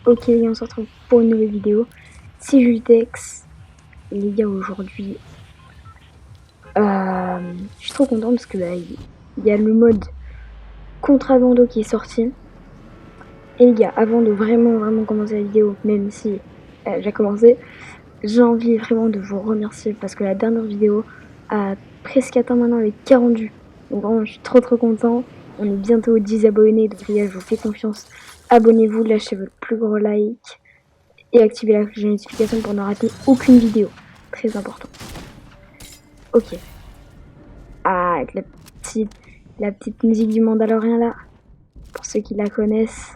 Ok, on se retrouve pour une nouvelle vidéo. C'est Jutex. Les gars, aujourd'hui, je suis trop content parce que il y a le mode contrabando qui est sorti. Et les gars, avant de vraiment commencer la vidéo, même si j'ai commencé, j'ai envie vraiment de vous remercier parce que la dernière vidéo a presque atteint maintenant les 40 vues. Donc vraiment, je suis trop content. On est bientôt aux 10 abonnés, donc les gars, je vous fais confiance. Abonnez-vous, lâchez votre plus gros like et activez la cloche de notification pour ne rater aucune vidéo. Très important. Ok. Ah, avec la petite musique du Mandalorian là. Pour ceux qui la connaissent.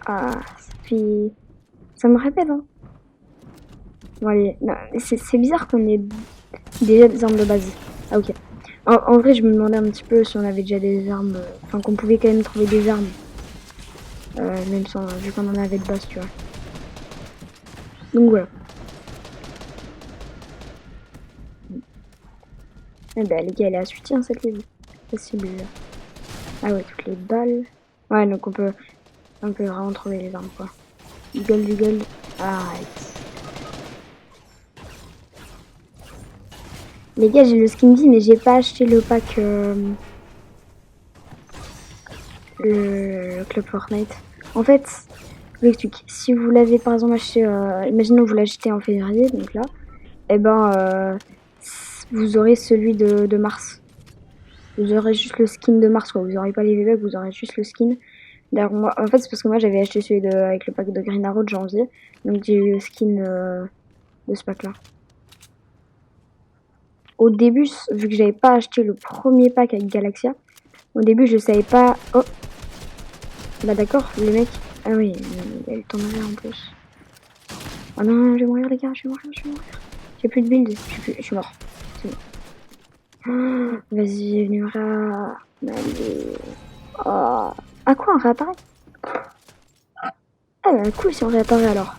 Ah, puis ça me rappelle, hein. Bon, allez, c'est bizarre qu'on ait déjà des armes de base. Ah, ok. En vrai, je me demandais un petit peu si on avait déjà des armes. Enfin, qu'on pouvait quand même trouver des armes. Même sans, vu qu'on en avait de base, tu vois. Donc voilà. Eh ben, les gars, elle est assujettie, hein, cette levée. Possible. Ah ouais, toutes les balles. Ouais, donc on peut vraiment trouver les armes, quoi. Du gold. Ah, les gars, j'ai le skin D, mais j'ai pas acheté le pack. Le Club Fortnite. En fait, je vous explique. Si vous l'avez par exemple acheté, imaginons que vous l'achetez en février, donc là, et ben, vous aurez celui de mars. Vous aurez juste le skin de mars, quoi. Vous aurez pas les V-Bucks, vous aurez juste le skin. D'ailleurs, moi, en fait, c'est parce que moi j'avais acheté celui avec le pack de Green Arrow de janvier, donc j'ai eu le skin de ce pack là. Au début, vu que j'avais pas acheté le premier pack avec Galaxia, au début je savais pas. Oh, bah d'accord, le mec. Ah oui, il a le temps de mourir en plus. Oh non, je vais mourir les gars, je vais mourir. J'ai plus de build, je suis mort. C'est bon. Oh, vas-y, Nura. Allez. Oh. Ah quoi, on réapparaît? Ah bah cool si on réapparaît alors.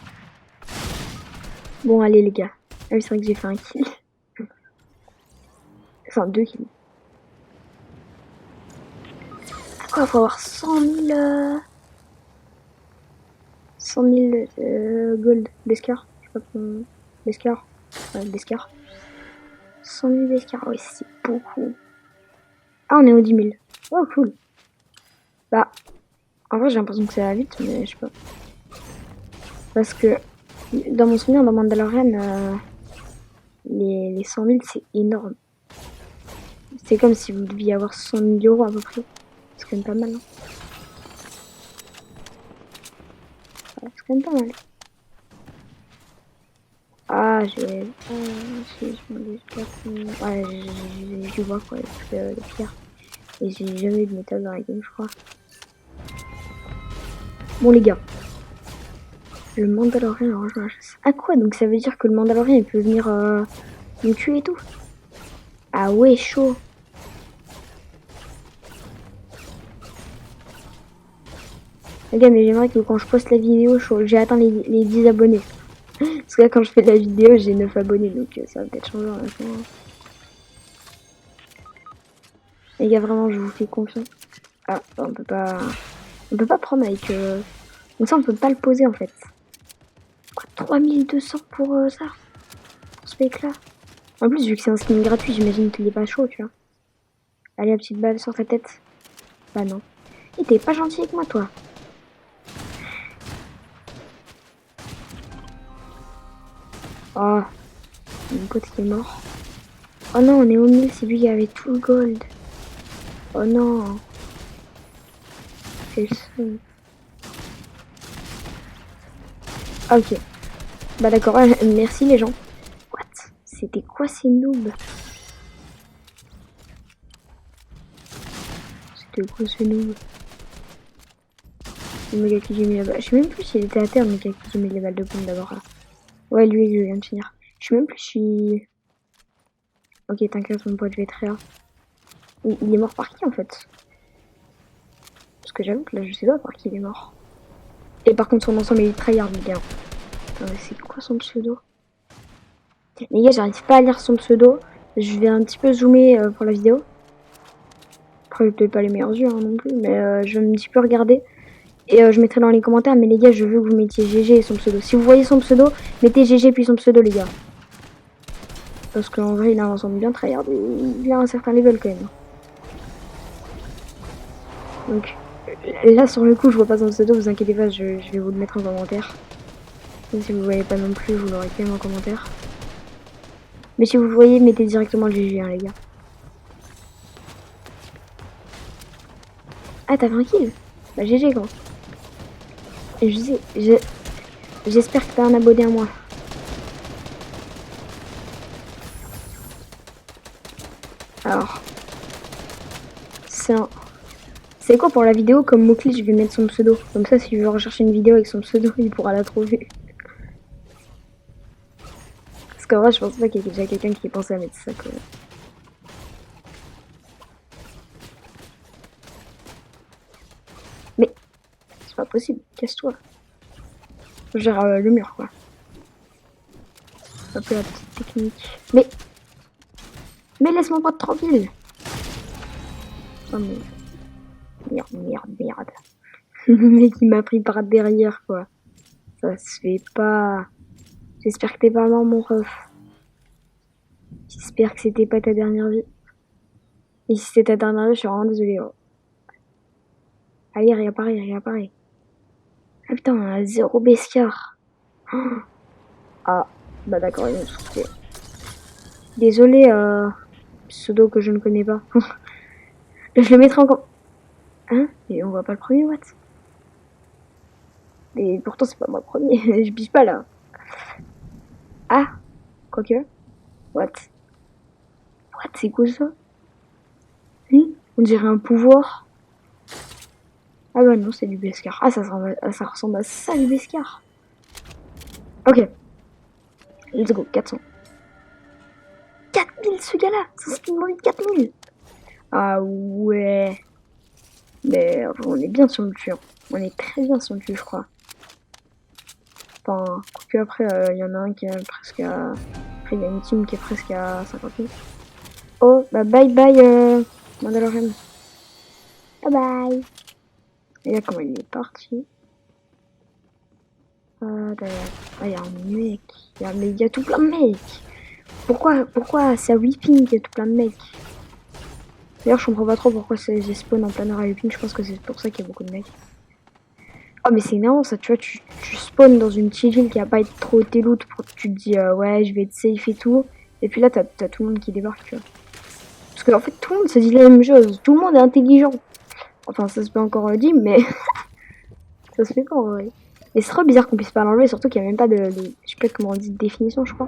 Bon allez les gars. Ah oui c'est vrai que j'ai fait un kill. Enfin 2 kills. Ah quoi, faut avoir 100 000... 100 000 gold Beskar. Je sais pas comment... Beskar. Ouais, Beskar. 100 000 Beskar, ouais c'est beaucoup. Ah on est au 10 000. Oh cool. Bah, en vrai j'ai l'impression que ça va vite, mais je sais pas. Parce que dans mon souvenir, dans Mandalorian, les 100 000 c'est énorme. C'est comme si vous deviez avoir 100 000 € à peu près. C'est quand même pas mal, hein. Ouais, c'est quand même pas mal. Ah, j'ai dû voir quoi, les pierres. Et j'ai jamais eu de métal dans la game, je crois. Bon, les gars. Le Mandalorian a rejoint la chasse. Ah, quoi? Donc ça veut dire que le Mandalorian il peut venir me tuer et tout? Ah, ouais, chaud. Les gars, mais j'aimerais que quand je poste la vidéo, j'ai atteint les 10 abonnés. Parce que là, quand je fais la vidéo, j'ai 9 abonnés, donc ça va peut-être changer en attendant. Les gars, vraiment, je vous fais confiance. Ah, on peut pas prendre avec... Donc ça, on peut pas le poser, en fait. Quoi, 3200 pour ça? Pour ce mec-là? En plus, vu que c'est un skin gratuit, j'imagine qu'il est pas chaud, tu vois. Allez, la petite balle sur ta tête. Bah non. Et t'es pas gentil avec moi, toi. Oh, mon pote qui est mort. Oh non, on est au 1000, c'est lui qui avait tout le gold. Oh non. C'est le seul. Ah, ok. Bah d'accord, merci les gens. What? C'était quoi ces noobs? C'était quoi ce noob? Le mec à qui j'ai mis la balle. Je sais même plus s'il était à terre, le mec à qui j'ai mis les balles de bombe d'abord. Ouais, lui, il vient de finir. Je sais même plus si... Ok, t'inquiète, mon pote, je vais être là. Il est mort par qui en fait? Parce que j'avoue que là, je sais pas par qui il est mort. Et par contre, son ensemble il est tryhard, les gars. Attends, c'est quoi son pseudo? Les gars, j'arrive pas à lire son pseudo. Je vais un petit peu zoomer pour la vidéo. Après, j'ai peut-être pas les meilleurs yeux hein, non plus, mais je vais un petit peu regarder. Et je mettrai dans les commentaires, mais les gars, je veux que vous mettiez GG et son pseudo. Si vous voyez son pseudo, mettez GG puis son pseudo, les gars. Parce qu'en vrai, il a un ensemble bien tryhard. Il a un certain level quand même. Donc, là, sur le coup, je vois pas son pseudo, vous inquiétez pas, je vais vous le mettre en commentaire. Et si vous voyez pas non plus, vous l'aurez quand même en commentaire. Mais si vous voyez, mettez directement le GG, hein, les gars. Ah, t'as fait un kill? Bah, GG, gros. Et je sais, j'espère que t'as un abonné à moi. Alors, c'est quoi pour la vidéo comme mot-clé? Je vais mettre son pseudo. Comme ça, si je veux rechercher une vidéo avec son pseudo, il pourra la trouver. Parce qu'en vrai, je pense pas qu'il y ait déjà quelqu'un qui ait pensé à mettre ça, quoi. Mais, c'est pas possible. Casse-toi. Genre, le mur, quoi. Un peu la petite technique. Mais laisse-moi pas tranquille. Oh, mais... Merde. Le mec, il m'a pris par derrière, quoi. Ça se fait pas. J'espère que t'es pas mort, mon ref. J'espère que c'était pas ta dernière vie. Et si c'était ta dernière vie, je suis vraiment désolée. Oh. Allez, réappareille. Ah putain, 0 Bescar. Ah, bah d'accord, ils vont se trouver. Désolé, pseudo que je ne connais pas. Je le mettrai encore. Hein? Et on voit pas le premier, what? Et pourtant, c'est pas moi le premier. Je bise pas là. Ah, quoique. What? C'est quoi ça? On dirait un pouvoir. Ah bah non, c'est du Beskar. Ah, ça ressemble à ça, du Beskar. Ok. Let's go, 400. 4000 ce gars-là. Ça c'est une de 4000. Ah ouais. Mais on est bien sur le tue. On est très bien sur le tue, je crois. Enfin, quoique après, il y en a un qui est presque à... Après, il y a une team qui est presque à 50 000. Oh, bah bye bye, Mandalorian. Bye bye. Et là, comment il est parti? Ah, il y a un mec. Mais il y a tout plein de mecs. Pourquoi c'est à Weeping qu'il y a tout plein de mecs? D'ailleurs, je comprends pas trop pourquoi j'ai spawn en plein air à Weeping. Je pense que c'est pour ça qu'il y a beaucoup de mecs. Oh, mais c'est énorme ça. Tu vois, tu spawns dans une petite ville qui a pas être trop tes loot. Tu te dis, ouais, je vais être safe et tout. Et puis là, t'as tout le monde qui débarque, tu vois. Parce qu'en fait, tout le monde se dit la même chose. Tout le monde est intelligent. Enfin, ça se peut encore dire, mais ça se fait pas en vrai. Et c'est trop bizarre qu'on puisse pas l'enlever, surtout qu'il y a même pas de... Je sais pas comment on dit, de définition, je crois.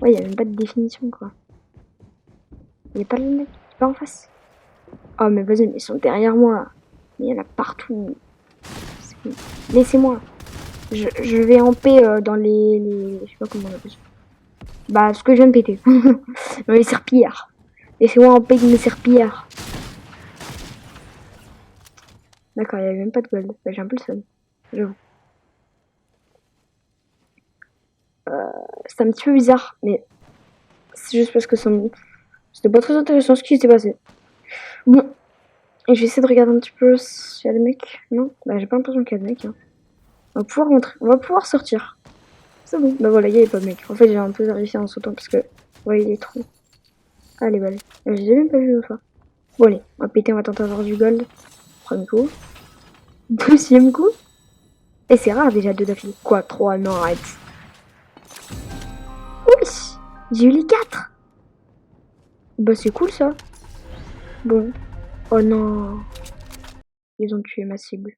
Ouais, il y a même pas de définition, quoi. Il y a pas le mec, il est pas en face. Oh, mais vas-y, mais ils sont derrière moi. Mais il y en a partout. Laissez-moi. Je vais en paix dans les... Je sais pas comment on appelle ça. Bah, ce que je viens de péter. Dans les serpillères. Laissez-moi en paix de mes serpillères. D'accord, il y avait même pas de gold. Bah, j'ai un peu le seum. J'avoue. C'est un petit peu bizarre, mais c'est juste parce que c'était pas très intéressant ce qui s'est passé. Bon, et je vais essayer de regarder un petit peu s'il y a des mecs. Non, bah j'ai pas l'impression qu'il y a des mecs. Hein. On va pouvoir rentrer, on va pouvoir sortir. C'est bon. Bah voilà, il y avait pas de mecs. En fait, j'ai un peu réussi en sautant parce que, ouais, il est trop. Ah, les balles. Je les ai même pas vues une fois. Bon, allez, on va péter, on va tenter d'avoir du gold. Premier coup. Deuxième coup. Et c'est rare déjà 2 d'affilée. Quoi, 3? Non, arrête. Oui, j'ai eu les 4. Bah c'est cool ça. Bon. Oh non. Ils ont tué ma cible.